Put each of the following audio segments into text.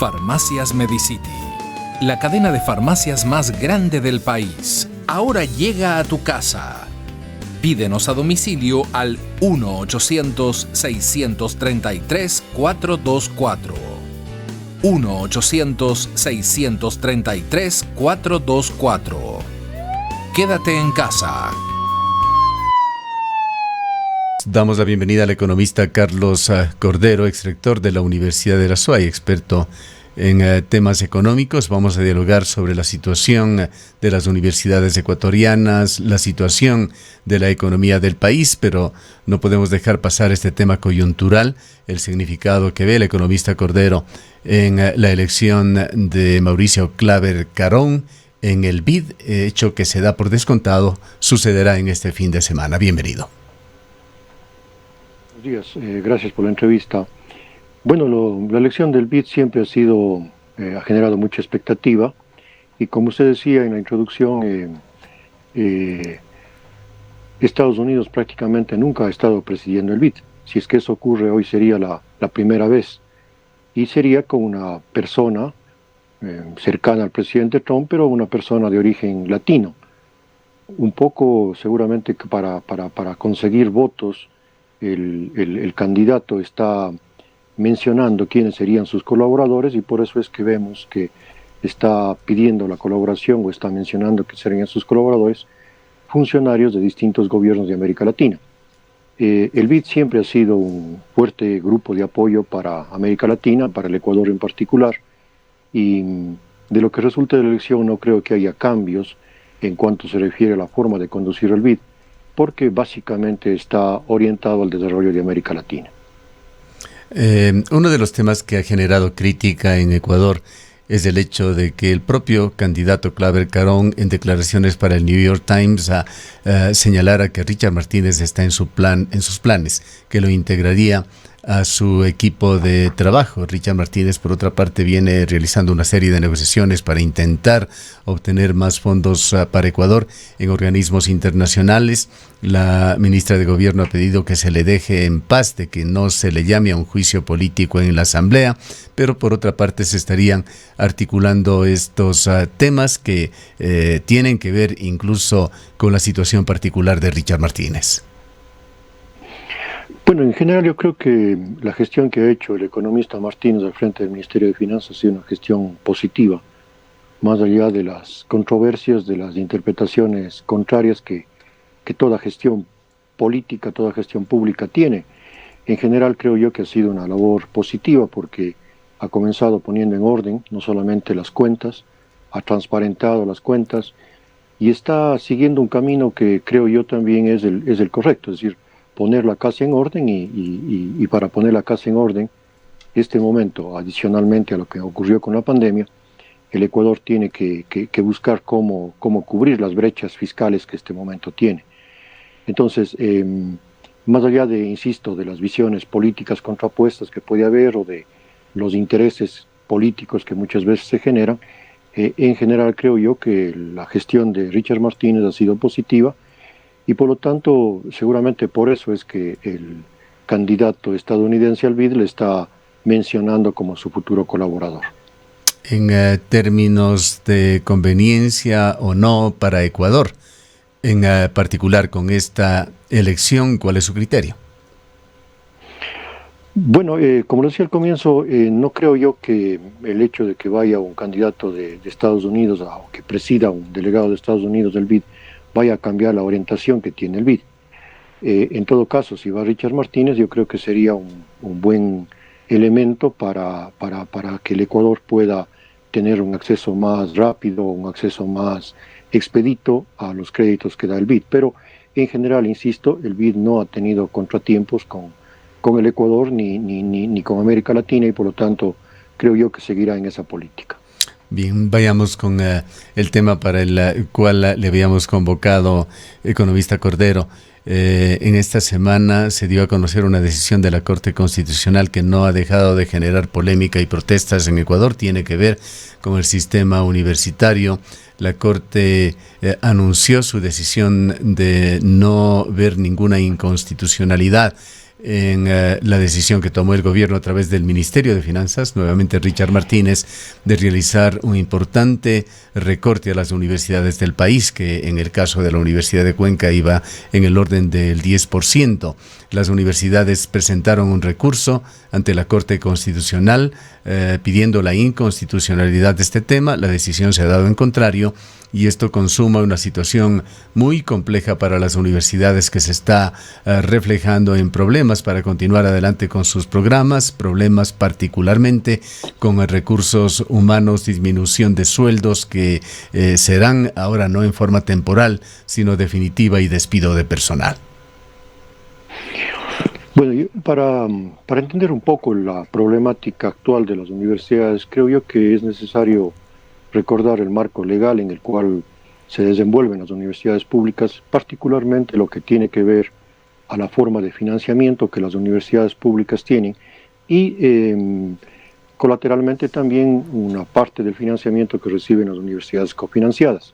Farmacias Medicity, la cadena de farmacias más grande del país, ahora llega a tu casa. Pídenos a domicilio al 1-800-633-424. 1-800-633-424. Quédate en casa. Damos la bienvenida al economista Carlos Cordero, exrector de la Universidad de la SUAY, experto en temas económicos. Vamos a dialogar sobre la situación de las universidades ecuatorianas, la situación de la economía del país, pero no podemos dejar pasar este tema coyuntural, el significado que ve el economista Cordero en la elección de Mauricio Claver Carón en el BID, hecho que se da por descontado, sucederá en este fin de semana. Bienvenido. Buenos días, gracias por la entrevista. Bueno, la elección del BID siempre ha generado mucha expectativa, y como usted decía en la introducción, Estados Unidos prácticamente nunca ha estado presidiendo el BID. Si es que eso ocurre hoy, sería la primera vez, y sería con una persona cercana al presidente Trump, pero una persona de origen latino, un poco seguramente que para conseguir votos. El candidato está mencionando quiénes serían sus colaboradores, y por eso es que vemos que está pidiendo la colaboración, o está mencionando que serían sus colaboradores funcionarios de distintos gobiernos de América Latina. El BID siempre ha sido un fuerte grupo de apoyo para América Latina, para el Ecuador en particular, y de lo que resulte de la elección no creo que haya cambios en cuanto se refiere a la forma de conducir el BID, porque básicamente está orientado al desarrollo de América Latina. Uno de los temas que ha generado crítica en Ecuador es el hecho de que el propio candidato Claver Carón, en declaraciones para el New York Times, señalara que Richard Martínez está en sus planes, que lo integraría a su equipo de trabajo. Richard Martínez, por otra parte, viene realizando una serie de negociaciones para intentar obtener más fondos para Ecuador en organismos internacionales. La ministra de Gobierno ha pedido que se le deje en paz, de que no se le llame a un juicio político en la Asamblea, pero por otra parte se estarían articulando estos temas que tienen que ver incluso con la situación particular de Richard Martínez. Bueno, en general yo creo que la gestión que ha hecho el economista Martínez al frente del Ministerio de Finanzas ha sido una gestión positiva, más allá de las controversias, de las interpretaciones contrarias que toda gestión política, toda gestión pública tiene. En general creo yo que ha sido una labor positiva, porque ha comenzado poniendo en orden no solamente las cuentas, ha transparentado las cuentas y está siguiendo un camino que creo yo también es el correcto, es decir, poner la casa en orden, y para poner la casa en orden, este momento, adicionalmente a lo que ocurrió con la pandemia, el Ecuador tiene que buscar cómo cubrir las brechas fiscales que este momento tiene. Entonces, más allá de, insisto, de las visiones políticas contrapuestas que puede haber, o de los intereses políticos que muchas veces se generan, en general creo yo que la gestión de Richard Martínez ha sido positiva, y por lo tanto, seguramente por eso es que el candidato estadounidense al BID le está mencionando como su futuro colaborador. En términos de conveniencia o no para Ecuador, en particular con esta elección, ¿cuál es su criterio? Bueno, como lo decía al comienzo, no creo yo que el hecho de que vaya un candidato de Estados Unidos, o que presida un delegado de Estados Unidos del BID, vaya a cambiar la orientación que tiene el BID. En todo caso, si va Richard Martínez, yo creo que sería un buen elemento para que el Ecuador pueda tener un acceso más rápido, un acceso más expedito a los créditos que da el BID. Pero en general, insisto, el BID no ha tenido contratiempos con el Ecuador ni con América Latina, y por lo tanto creo yo que seguirá en esa política. Bien, vayamos con el tema para el cual le habíamos convocado, economista Cordero. En esta semana se dio a conocer una decisión de la Corte Constitucional que no ha dejado de generar polémica y protestas en Ecuador. Tiene que ver con el sistema universitario. La Corte anunció su decisión de no ver ninguna inconstitucionalidad en la decisión que tomó el gobierno a través del Ministerio de Finanzas, nuevamente Richard Martínez, de realizar un importante recorte a las universidades del país, que en el caso de la Universidad de Cuenca iba en el orden del 10%. Las universidades presentaron un recurso ante la Corte Constitucional pidiendo la inconstitucionalidad de este tema. La decisión se ha dado en contrario y esto consuma una situación muy compleja para las universidades, que se está reflejando en problemas para continuar adelante con sus programas, problemas particularmente con recursos humanos, disminución de sueldos que serán ahora no en forma temporal, sino definitiva, y despido de personal. Bueno, para entender un poco la problemática actual de las universidades, creo yo que es necesario recordar el marco legal en el cual se desenvuelven las universidades públicas, particularmente lo que tiene que ver a la forma de financiamiento que las universidades públicas tienen y colateralmente también una parte del financiamiento que reciben las universidades cofinanciadas.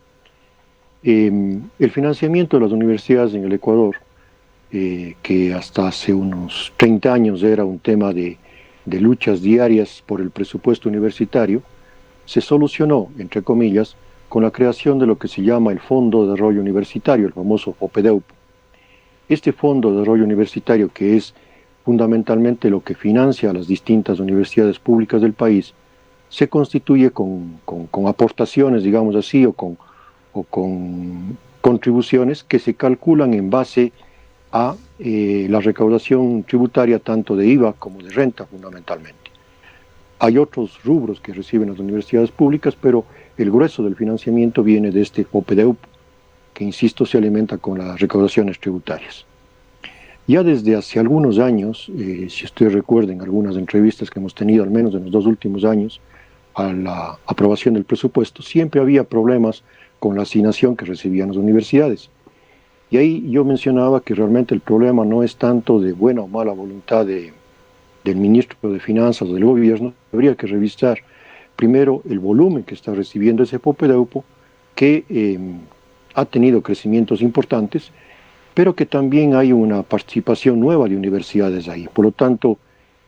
El financiamiento de las universidades en el Ecuador, que hasta hace unos 30 años era un tema de luchas diarias por el presupuesto universitario, se solucionó, entre comillas, con la creación de lo que se llama el Fondo de Desarrollo Universitario, el famoso FOPEDEUPO. Este Fondo de Desarrollo Universitario, que es fundamentalmente lo que financia a las distintas universidades públicas del país, se constituye con aportaciones, digamos así, o con contribuciones que se calculan en base a la recaudación tributaria tanto de IVA como de renta, fundamentalmente. Hay otros rubros que reciben las universidades públicas, pero el grueso del financiamiento viene de este FOPEDEUPO, que, insisto, se alimenta con las recaudaciones tributarias. Ya desde hace algunos años, si ustedes recuerden algunas entrevistas que hemos tenido, al menos en los 2 últimos años, a la aprobación del presupuesto, siempre había problemas con la asignación que recibían las universidades. Y ahí yo mencionaba que realmente el problema no es tanto de buena o mala voluntad del ministro de Finanzas o del gobierno. Habría que revisar primero el volumen que está recibiendo ese FOPEDEUPO, que ha tenido crecimientos importantes, pero que también hay una participación nueva de universidades ahí. Por lo tanto,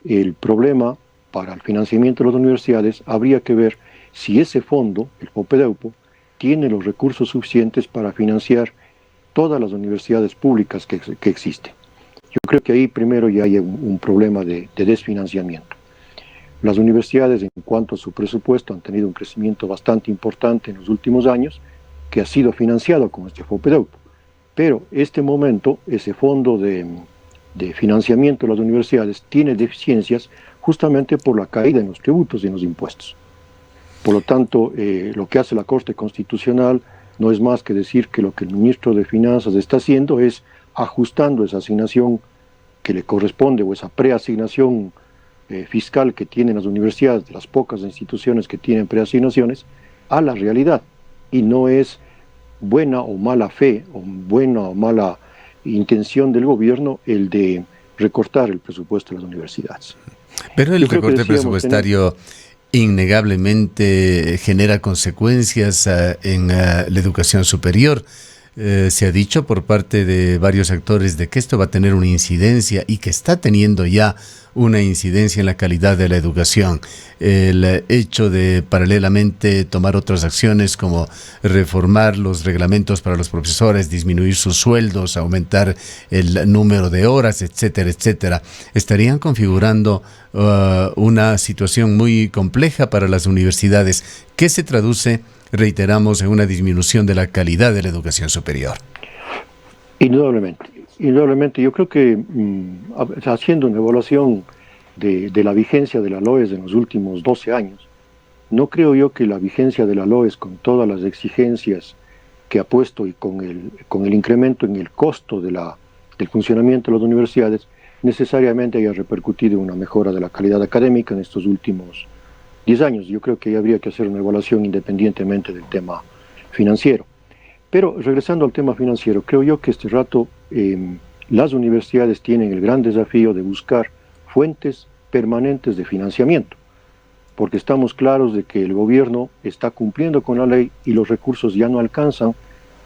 el problema para el financiamiento de las universidades habría que ver si ese fondo, el FOPEDEUPO, tiene los recursos suficientes para financiar todas las universidades públicas que existen. Yo creo que ahí primero ya hay un problema de desfinanciamiento. Las universidades, en cuanto a su presupuesto, han tenido un crecimiento bastante importante en los últimos años, que ha sido financiado con este FOPEDEUPO. Pero este momento, ese fondo de financiamiento de las universidades tiene deficiencias justamente por la caída en los tributos y en los impuestos. Por lo tanto, lo que hace la Corte Constitucional no es más que decir que lo que el ministro de Finanzas está haciendo es ajustando esa asignación que le corresponde, o esa preasignación fiscal que tienen las universidades, de las pocas instituciones que tienen preasignaciones, a la realidad. Y no es buena o mala fe, o buena o mala intención del gobierno el de recortar el presupuesto de las universidades. Pero el recorte presupuestario innegablemente genera consecuencias en la educación superior. Se ha dicho por parte de varios actores de que esto va a tener una incidencia, y que está teniendo ya una incidencia en la calidad de la educación. El hecho de paralelamente tomar otras acciones como reformar los reglamentos para los profesores, disminuir sus sueldos, aumentar el número de horas, etcétera, etcétera, estarían configurando una situación muy compleja para las universidades, que se traduce, reiteramos, en una disminución de la calidad de la educación superior. Indudablemente, yo creo que haciendo una evaluación de la vigencia de la LOES en los últimos 12 años, no creo yo que la vigencia de la LOES, con todas las exigencias que ha puesto y con el incremento en el costo del funcionamiento de las universidades, necesariamente haya repercutido en una mejora de la calidad académica en estos últimos 10 años. Yo creo que habría que hacer una evaluación independientemente del tema financiero. Pero regresando al tema financiero, creo yo que este rato las universidades tienen el gran desafío de buscar fuentes permanentes de financiamiento, porque estamos claros de que el gobierno está cumpliendo con la ley y los recursos ya no alcanzan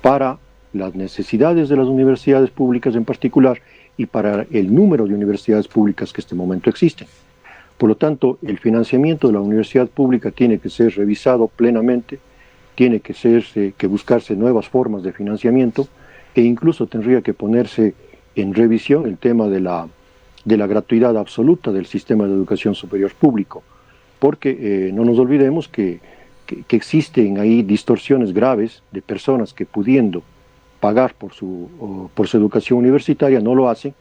para las necesidades de las universidades públicas en particular y para el número de universidades públicas que en este momento existen. Por lo tanto, el financiamiento de la universidad pública tiene que ser revisado plenamente, tiene que buscarse nuevas formas de financiamiento e incluso tendría que ponerse en revisión el tema de la gratuidad absoluta del sistema de educación superior público, porque no nos olvidemos que existen ahí distorsiones graves de personas que pudiendo pagar por su educación universitaria no lo hacen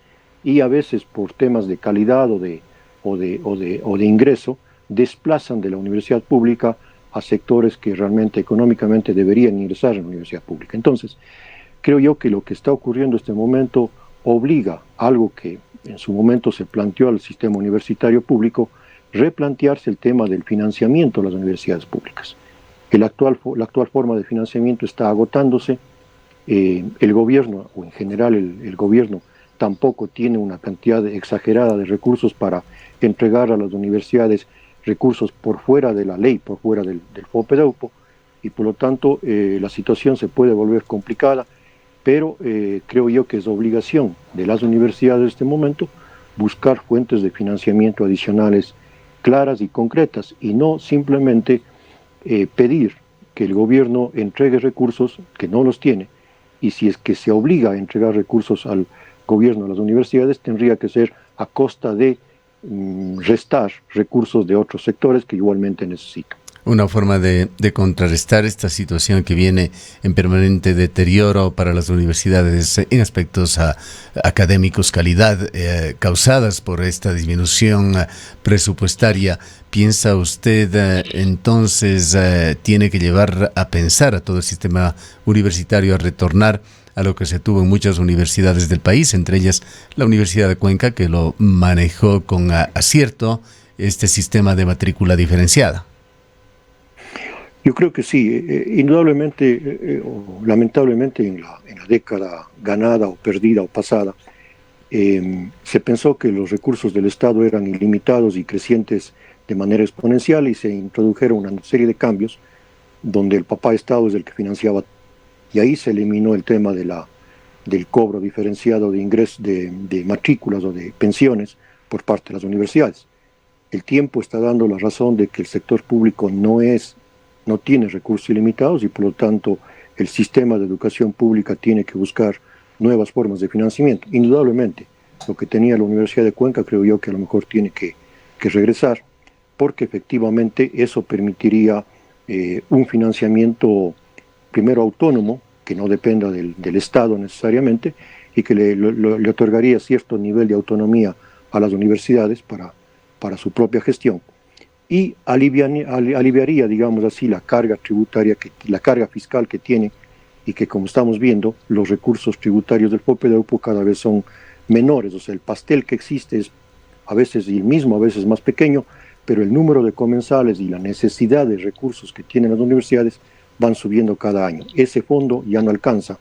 y a veces por temas de calidad o de ingreso desplazan de la universidad pública a sectores que realmente económicamente deberían ingresar en la universidad pública. Entonces, creo yo que lo que está ocurriendo en este momento obliga algo que en su momento se planteó al sistema universitario público, replantearse el tema del financiamiento de las universidades públicas. La actual forma de financiamiento está agotándose, el gobierno, o en general el gobierno, tampoco tiene una cantidad exagerada de recursos para entregar a las universidades recursos por fuera de la ley, por fuera del FOPEDEUPO, y por lo tanto la situación se puede volver complicada, pero creo yo que es obligación de las universidades en este momento buscar fuentes de financiamiento adicionales claras y concretas, y no simplemente pedir que el gobierno entregue recursos que no los tiene, y si es que se obliga a entregar recursos al gobierno a las universidades, tendría que ser a costa de restar recursos de otros sectores que igualmente necesitan. Una forma de contrarrestar esta situación que viene en permanente deterioro para las universidades en aspectos académicos, calidad, causadas por esta disminución presupuestaria. ¿Piensa usted entonces tiene que llevar a pensar a todo el sistema universitario a retornar a lo que se tuvo en muchas universidades del país, entre ellas la Universidad de Cuenca, que lo manejó con acierto, este sistema de matrícula diferenciada? Yo creo que sí, indudablemente o lamentablemente en la década ganada o perdida o pasada, se pensó que los recursos del Estado eran ilimitados y crecientes de manera exponencial y se introdujeron una serie de cambios donde el papá Estado es el que financiaba, y ahí se eliminó el tema del cobro diferenciado de ingresos de matrículas o de pensiones por parte de las universidades. El tiempo está dando la razón de que el sector público no tiene recursos ilimitados y por lo tanto el sistema de educación pública tiene que buscar nuevas formas de financiamiento. Indudablemente, lo que tenía la Universidad de Cuenca creo yo que a lo mejor tiene que regresar, porque efectivamente eso permitiría un financiamiento primero autónomo, que no dependa del Estado necesariamente, y que le otorgaría cierto nivel de autonomía a las universidades para su propia gestión. Y aliviaría, digamos así, la carga tributaria, la carga fiscal que tiene, y que como estamos viendo, los recursos tributarios del FOPEDEUPO cada vez son menores, o sea, el pastel que existe es a veces el mismo, a veces más pequeño, pero el número de comensales y la necesidad de recursos que tienen las universidades van subiendo cada año. Ese fondo ya no alcanza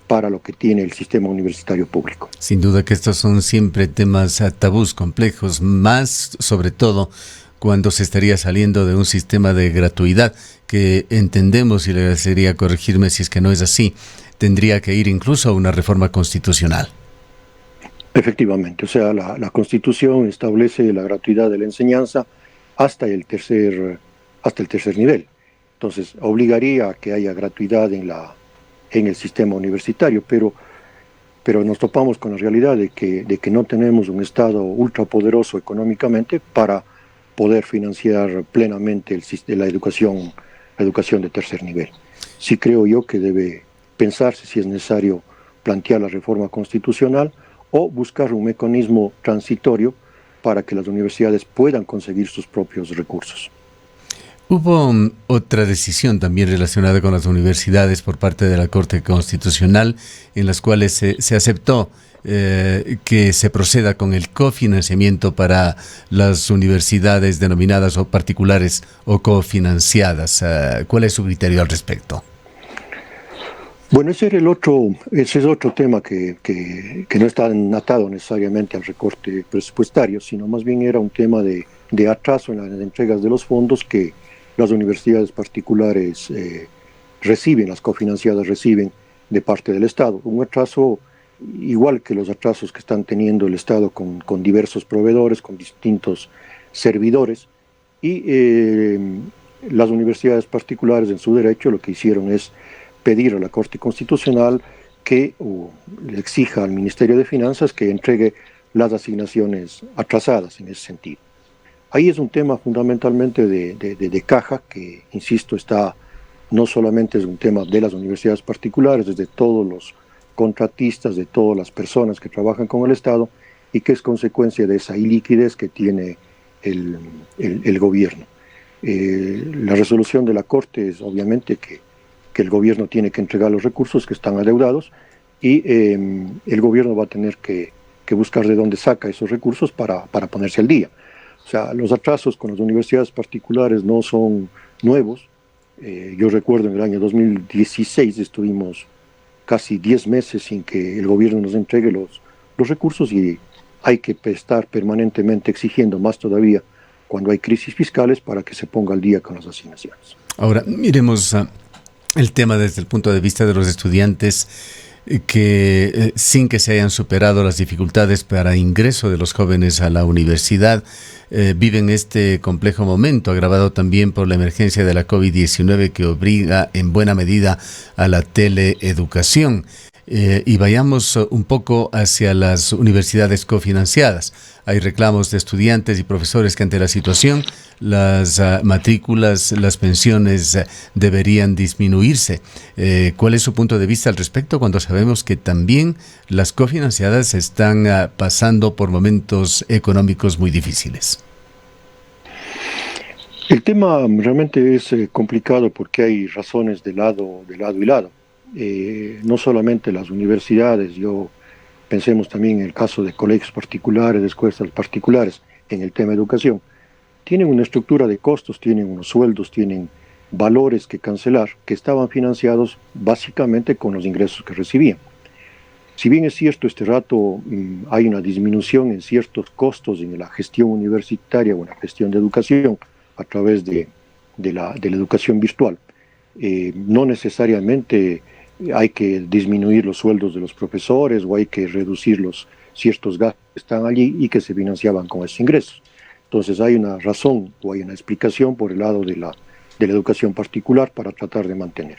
para lo que tiene el sistema universitario público. Sin duda que estos son siempre temas tabús, complejos, más sobre todo cuando se estaría saliendo de un sistema de gratuidad que entendemos, y le agradecería corregirme si es que no es así, tendría que ir incluso a una reforma constitucional. Efectivamente, o sea, la Constitución establece la gratuidad de la enseñanza hasta el tercer nivel. Entonces, obligaría a que haya gratuidad en el sistema universitario, pero nos topamos con la realidad de que no tenemos un Estado ultrapoderoso económicamente para poder financiar plenamente la educación de tercer nivel. Sí creo yo que debe pensarse si es necesario plantear la reforma constitucional o buscar un mecanismo transitorio para que las universidades puedan conseguir sus propios recursos. Hubo otra decisión también relacionada con las universidades por parte de la Corte Constitucional, en las cuales se aceptó que se proceda con el cofinanciamiento para las universidades denominadas o particulares o cofinanciadas. ¿Cuál es su criterio al respecto? Bueno, ese es otro tema que no está atado necesariamente al recorte presupuestario, sino más bien era un tema de atraso en las entregas de los fondos que las universidades particulares reciben, las cofinanciadas reciben de parte del Estado. Un atraso igual que los atrasos que están teniendo el Estado con diversos proveedores, con distintos servidores, y las universidades particulares en su derecho lo que hicieron es pedir a la Corte Constitucional que le exija al Ministerio de Finanzas que entregue las asignaciones atrasadas en ese sentido. Ahí es un tema fundamentalmente de caja que, insisto, no solamente es un tema de las universidades particulares, es de todos los contratistas, de todas las personas que trabajan con el Estado y que es consecuencia de esa iliquidez que tiene el gobierno. La resolución de la Corte es obviamente que el gobierno tiene que entregar los recursos que están adeudados y el gobierno va a tener que buscar de dónde saca esos recursos para ponerse al día. O sea, los atrasos con las universidades particulares no son nuevos. Yo recuerdo en el año 2016 estuvimos casi 10 meses sin que el gobierno nos entregue los recursos y hay que estar permanentemente exigiendo más todavía cuando hay crisis fiscales para que se ponga al día con las asignaciones. Ahora, miremos el tema desde el punto de vista de los estudiantes que sin que se hayan superado las dificultades para ingreso de los jóvenes a la universidad, viven este complejo momento, agravado también por la emergencia de la COVID-19 que obliga en buena medida a la teleeducación. Y vayamos un poco hacia las universidades cofinanciadas. Hay reclamos de estudiantes y profesores que ante la situación las matrículas, las pensiones deberían disminuirse. ¿Cuál es su punto de vista al respecto cuando sabemos que también las cofinanciadas están pasando por momentos económicos muy difíciles? El tema realmente es complicado porque hay razones de lado y lado. No solamente las universidades, pensemos también en el caso de colegios particulares, de escuelas particulares, en el tema de educación, tienen una estructura de costos, tienen unos sueldos, tienen valores que cancelar, que estaban financiados básicamente con los ingresos que recibían. Si bien es cierto, este rato hay una disminución en ciertos costos en la gestión universitaria o en la gestión de educación a través de la educación virtual, no necesariamente hay que disminuir los sueldos de los profesores o hay que reducir ciertos gastos que están allí y que se financiaban con esos ingresos. Entonces hay una razón o hay una explicación por el lado de la educación particular para tratar de mantener.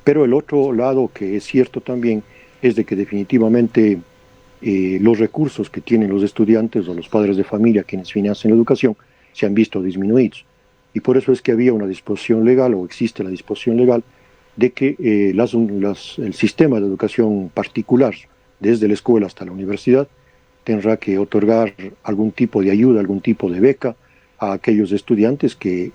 Pero el otro lado que es cierto también es de que definitivamente los recursos que tienen los estudiantes o los padres de familia quienes financian la educación se han visto disminuidos. Y por eso es que había una disposición legal o existe la disposición legal de que el sistema de educación particular, desde la escuela hasta la universidad, tendrá que otorgar algún tipo de ayuda, algún tipo de beca a aquellos estudiantes que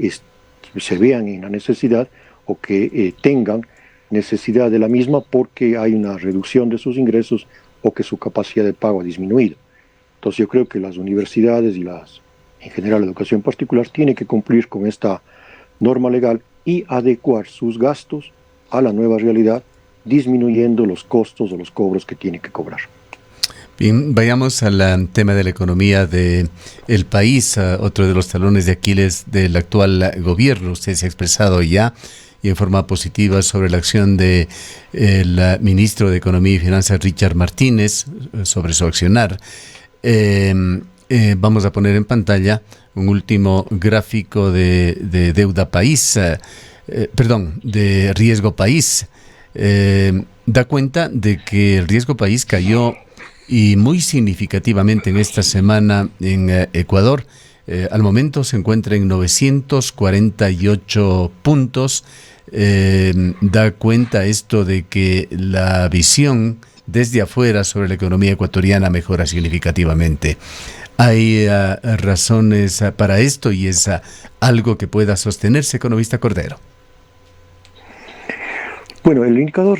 se vean en la necesidad o que tengan necesidad de la misma porque hay una reducción de sus ingresos o que su capacidad de pago ha disminuido. Entonces yo creo que las universidades y en general la educación particular tiene que cumplir con esta norma legal y adecuar sus gastos a la nueva realidad, disminuyendo los costos o los cobros que tiene que cobrar. Bien, vayamos al tema de la economía del país, otro de los talones de Aquiles del actual gobierno. Usted se ha expresado ya y en forma positiva sobre la acción del ministro de Economía y Finanzas, Richard Martínez, sobre su accionar. Vamos a poner en pantalla un último gráfico de deuda país, de riesgo país. Da cuenta de que el riesgo país cayó y muy significativamente en esta semana en Ecuador. Al momento se encuentra en 948 puntos. Da cuenta esto de que la visión desde afuera sobre la economía ecuatoriana mejora significativamente. Hay razones para esto y es algo que pueda sostenerse, economista Cordero. Bueno, el indicador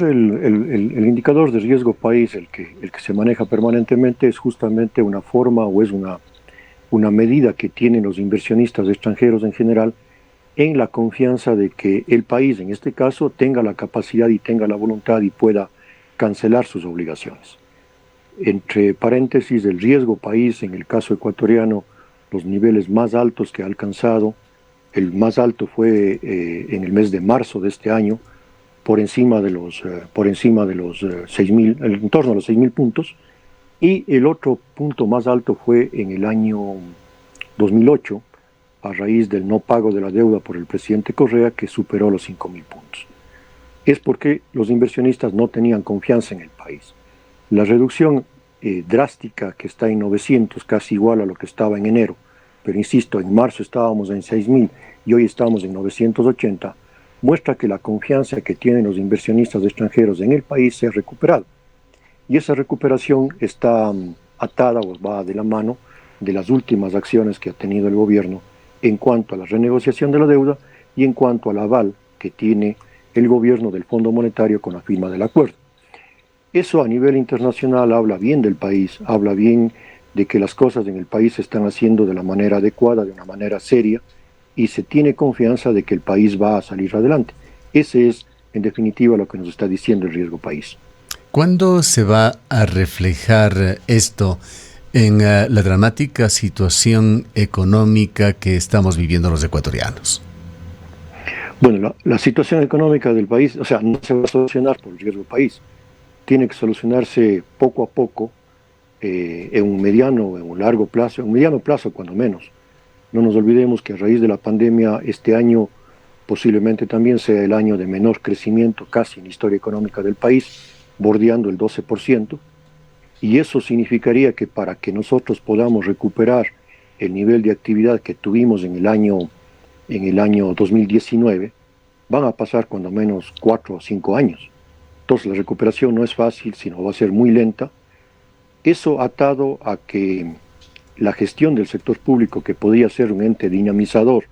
de riesgo país, el que se maneja permanentemente, es justamente una forma o es una medida que tienen los inversionistas extranjeros en general en la confianza de que el país, en este caso, tenga la capacidad y tenga la voluntad y pueda cancelar sus obligaciones. Entre paréntesis, el riesgo país, en el caso ecuatoriano, los niveles más altos que ha alcanzado, el más alto fue en el mes de marzo de este año, por encima de los 6.000, en torno a los 6.000 puntos, y el otro punto más alto fue en el año 2008, a raíz del no pago de la deuda por el presidente Correa, que superó los 5.000 puntos. Es porque los inversionistas no tenían confianza en el país. La reducción drástica, que está en 900, casi igual a lo que estaba en enero, pero insisto, en marzo estábamos en 6.000 y hoy estamos en 980, muestra que la confianza que tienen los inversionistas extranjeros en el país se ha recuperado. Y esa recuperación está atada o va de la mano de las últimas acciones que ha tenido el gobierno en cuanto a la renegociación de la deuda y en cuanto al aval que tiene el gobierno del Fondo Monetario con la firma del acuerdo. Eso a nivel internacional habla bien del país, habla bien de que las cosas en el país se están haciendo de la manera adecuada, de una manera seria, y se tiene confianza de que el país va a salir adelante. Ese es, en definitiva, lo que nos está diciendo el riesgo país. ¿Cuándo se va a reflejar esto en la dramática situación económica que estamos viviendo los ecuatorianos? Bueno, la situación económica del país, o sea, no se va a solucionar por el riesgo país. Tiene que solucionarse poco a poco, en un mediano o en un largo plazo, en un mediano plazo cuando menos. No nos olvidemos que a raíz de la pandemia este año posiblemente también sea el año de menor crecimiento casi en la historia económica del país, bordeando el 12%, y eso significaría que para que nosotros podamos recuperar el nivel de actividad que tuvimos en el año 2019, van a pasar cuando menos 4 o 5 años. Entonces la recuperación no es fácil, sino va a ser muy lenta. Eso atado a que la gestión del sector público, que podría ser un ente dinamizador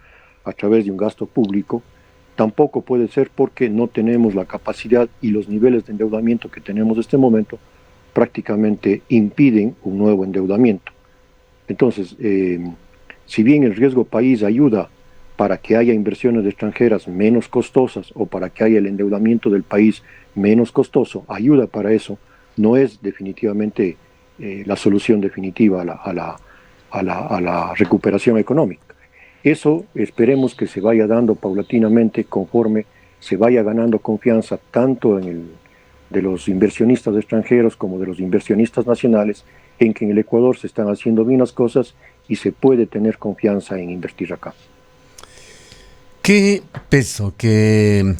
a través de un gasto público, tampoco puede ser porque no tenemos la capacidad y los niveles de endeudamiento que tenemos en este momento prácticamente impiden un nuevo endeudamiento. Entonces, si bien el riesgo país ayuda para que haya inversiones extranjeras menos costosas o para que haya el endeudamiento del país menos costoso, ayuda para eso, no es definitivamente la solución definitiva a la recuperación económica. Eso esperemos que se vaya dando paulatinamente conforme se vaya ganando confianza tanto de los inversionistas extranjeros como de los inversionistas nacionales en que en el Ecuador se están haciendo bien las cosas y se puede tener confianza en invertir acá. ¿Qué peso, qué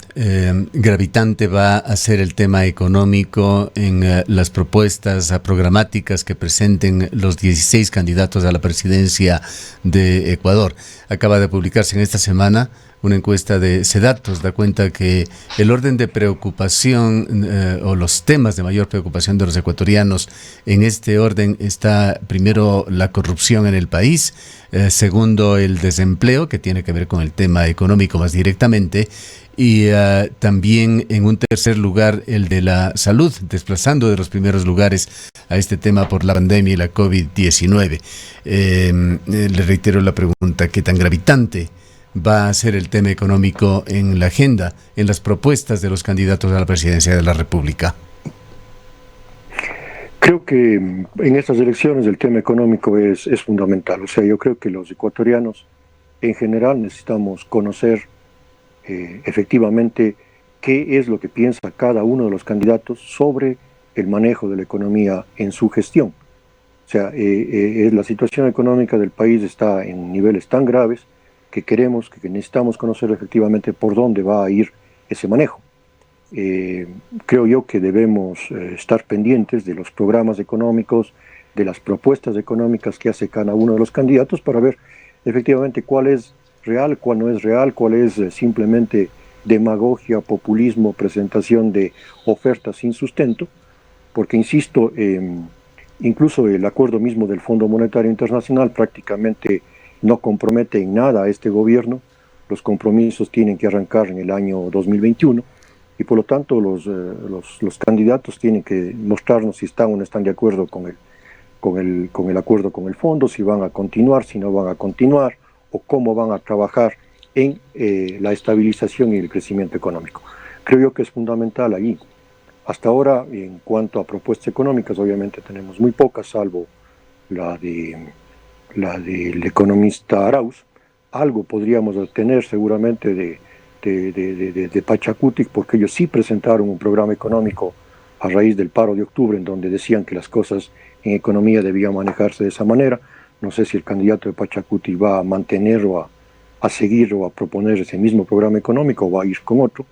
gravitante va a ser el tema económico en las propuestas programáticas que presenten los 16 candidatos a la presidencia de Ecuador? Acaba de publicarse en esta semana una encuesta de Sedatos, da cuenta que el orden de preocupación o los temas de mayor preocupación de los ecuatorianos en este orden está primero la corrupción en el país, segundo el desempleo, que tiene que ver con el tema económico más directamente, y también en un tercer lugar el de la salud, desplazando de los primeros lugares a este tema por la pandemia y la COVID-19. Le reitero la pregunta, ¿qué tan gravitante va a ser el tema económico en la agenda, en las propuestas de los candidatos a la presidencia de la República? Creo que en estas elecciones el tema económico es fundamental. O sea, yo creo que los ecuatorianos en general necesitamos conocer efectivamente qué es lo que piensa cada uno de los candidatos sobre el manejo de la economía en su gestión. O sea, la situación económica del país está en niveles tan graves que necesitamos conocer efectivamente por dónde va a ir ese manejo. Creo yo que debemos estar pendientes de los programas económicos, de las propuestas económicas que hace cada uno de los candidatos para ver efectivamente cuál es real, cuál no es real, cuál es simplemente demagogia, populismo, presentación de ofertas sin sustento, porque insisto, incluso el acuerdo mismo del Fondo Monetario Internacional prácticamente no compromete en nada a este gobierno. Los compromisos tienen que arrancar en el año 2021 y por lo tanto los candidatos tienen que mostrarnos si están o no están de acuerdo con el acuerdo con el fondo, si van a continuar, si no van a continuar o cómo van a trabajar en la estabilización y el crecimiento económico. Creo yo que es fundamental allí. Hasta ahora, en cuanto a propuestas económicas, obviamente tenemos muy pocas, salvo la del economista Arauz. Algo podríamos obtener seguramente de Pachacutic, porque ellos sí presentaron un programa económico a raíz del paro de octubre, en donde decían que las cosas en economía debían manejarse de esa manera. No sé si el candidato de Pachacuti va a mantener a seguir o a proponer ese mismo programa económico o va a ir con otro,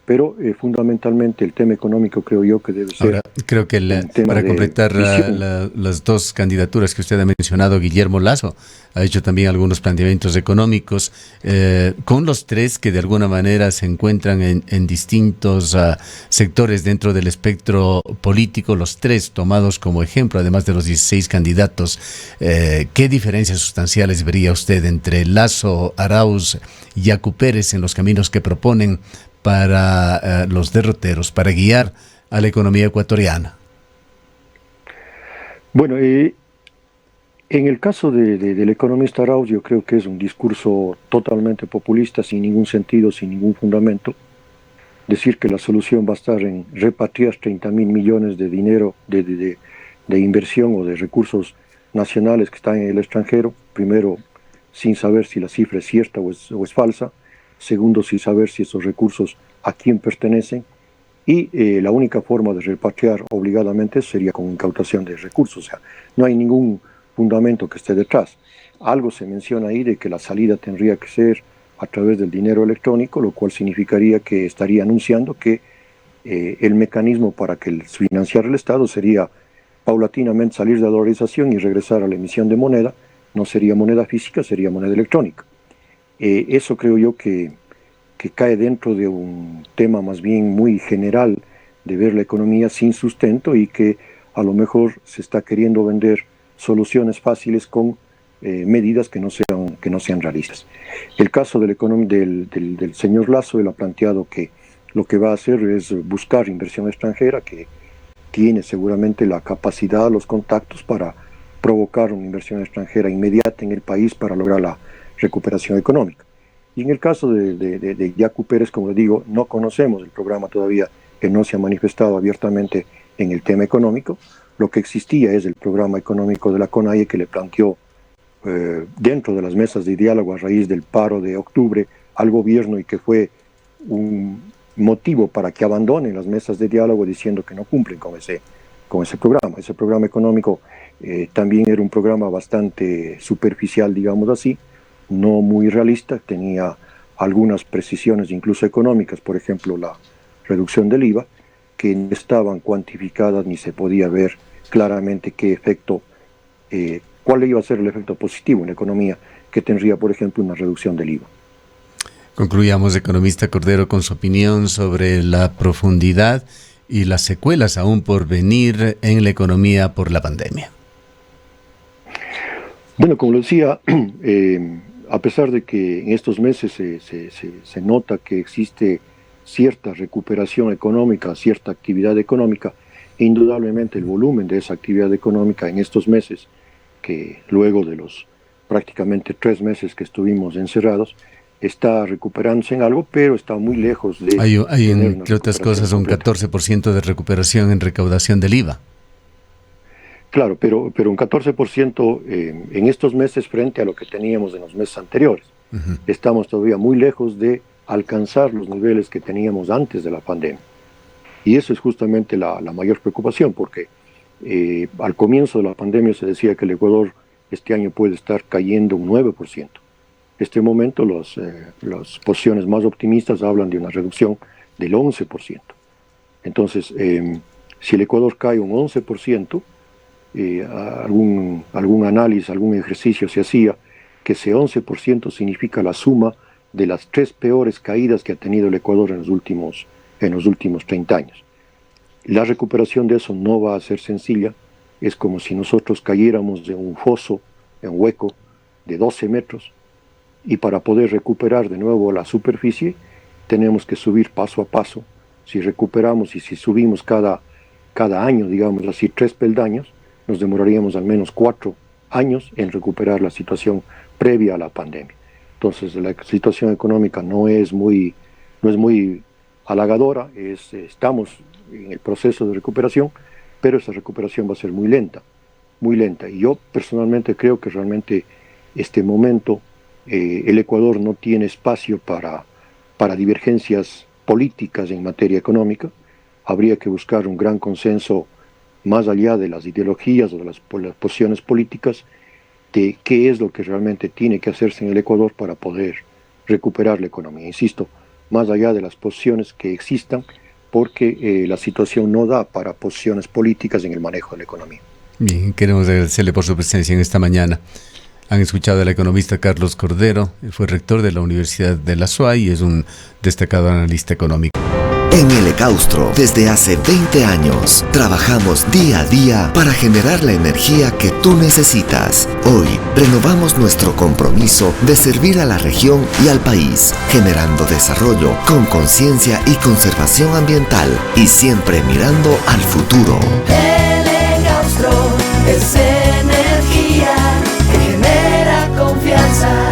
pero fundamentalmente el tema económico creo yo que debe ser. Ahora, creo que un tema para de completar visión. las dos candidaturas que usted ha mencionado, Guillermo Lasso ha hecho también algunos planteamientos económicos, con los tres que de alguna manera se encuentran en distintos sectores dentro del espectro político, los tres tomados como ejemplo, además de los 16 candidatos. ¿Qué diferencias sustanciales vería usted entre Lasso, Arauz y Yacu Pérez en los caminos que proponen para los derroteros, para guiar a la economía ecuatoriana? Bueno, en el caso del economista Arauz, yo creo que es un discurso totalmente populista, sin ningún sentido, sin ningún fundamento. Decir que la solución va a estar en repatriar 30.000 millones de dinero de inversión o de recursos nacionales que están en el extranjero, primero, sin saber si la cifra es cierta o es falsa, segundo, sin saber si esos recursos a quién pertenecen, y la única forma de repatriar obligadamente sería con incautación de recursos. O sea, no hay ningún fundamento que esté detrás. Algo se menciona ahí de que la salida tendría que ser a través del dinero electrónico, lo cual significaría que estaría anunciando que el mecanismo para que financiar el Estado sería paulatinamente salir de la dolarización y regresar a la emisión de moneda. No sería moneda física, sería moneda electrónica. Eso creo yo que cae dentro de un tema más bien muy general de ver la economía sin sustento y que a lo mejor se está queriendo vender soluciones fáciles con medidas que no sean realistas. El caso del señor Lasso, él ha planteado que lo que va a hacer es buscar inversión extranjera, que tiene seguramente la capacidad, los contactos para provocar una inversión extranjera inmediata en el país para lograr la recuperación económica. Y en el caso de Yacu Pérez, como le digo, no conocemos el programa todavía, que no se ha manifestado abiertamente en el tema económico. Lo que existía es el programa económico de la CONAIE que le planteó dentro de las mesas de diálogo a raíz del paro de octubre al gobierno y que fue un motivo para que abandonen las mesas de diálogo diciendo que no cumplen con ese programa. Ese programa económico también era un programa bastante superficial, digamos así, no muy realista, tenía algunas precisiones incluso económicas, por ejemplo la reducción del IVA, que no estaban cuantificadas ni se podía ver claramente qué efecto, cuál iba a ser el efecto positivo en la economía que tendría, por ejemplo, una reducción del IVA. Concluyamos, economista Cordero, con su opinión sobre la profundidad y las secuelas aún por venir en la economía por la pandemia. Bueno, como lo decía, a pesar de que en estos meses se nota que existe cierta recuperación económica, cierta actividad económica, indudablemente el volumen de esa actividad económica en estos meses, que luego de los prácticamente 3 meses que estuvimos encerrados, está recuperándose en algo, pero está muy lejos de... Hay entre otras cosas, un 14% de recuperación en recaudación del IVA. Claro, pero un 14% en estos meses frente a lo que teníamos en los meses anteriores. Uh-huh. Estamos todavía muy lejos de alcanzar los niveles que teníamos antes de la pandemia. Y eso es justamente la mayor preocupación, porque al comienzo de la pandemia se decía que el Ecuador este año puede estar cayendo un 9%. En este momento las posiciones más optimistas hablan de una reducción del 11%. Entonces, si el Ecuador cae un 11%, algún análisis, algún ejercicio se hacía que ese 11% significa la suma de las 3 peores caídas que ha tenido el Ecuador en los últimos 30 años. La recuperación de eso no va a ser sencilla. Es como si nosotros cayéramos de un foso, en un hueco de 12 metros, y para poder recuperar de nuevo la superficie tenemos que subir paso a paso. Si recuperamos y si subimos cada año, digamos así, 3 peldaños, nos demoraríamos al menos 4 años en recuperar la situación previa a la pandemia. Entonces la situación económica no es muy halagadora, estamos en el proceso de recuperación, pero esa recuperación va a ser muy lenta. Y yo personalmente creo que realmente este momento el Ecuador no tiene espacio para para divergencias políticas en materia económica. Habría que buscar un gran consenso más allá de las ideologías o de las posiciones políticas de qué es lo que realmente tiene que hacerse en el Ecuador para poder recuperar la economía. Insisto, más allá de las posiciones que existan, porque la situación no da para posiciones políticas en el manejo de la economía. Bien, queremos agradecerle por su presencia en esta mañana. Han escuchado al economista Carlos Cordero, fue rector de la Universidad de la SUAY y es un destacado analista económico. En el Ecaustro, desde hace 20 años, trabajamos día a día para generar la energía que tú necesitas. Hoy, renovamos nuestro compromiso de servir a la región y al país, generando desarrollo con conciencia y conservación ambiental y siempre mirando al futuro. El Ecaustro es energía que genera confianza.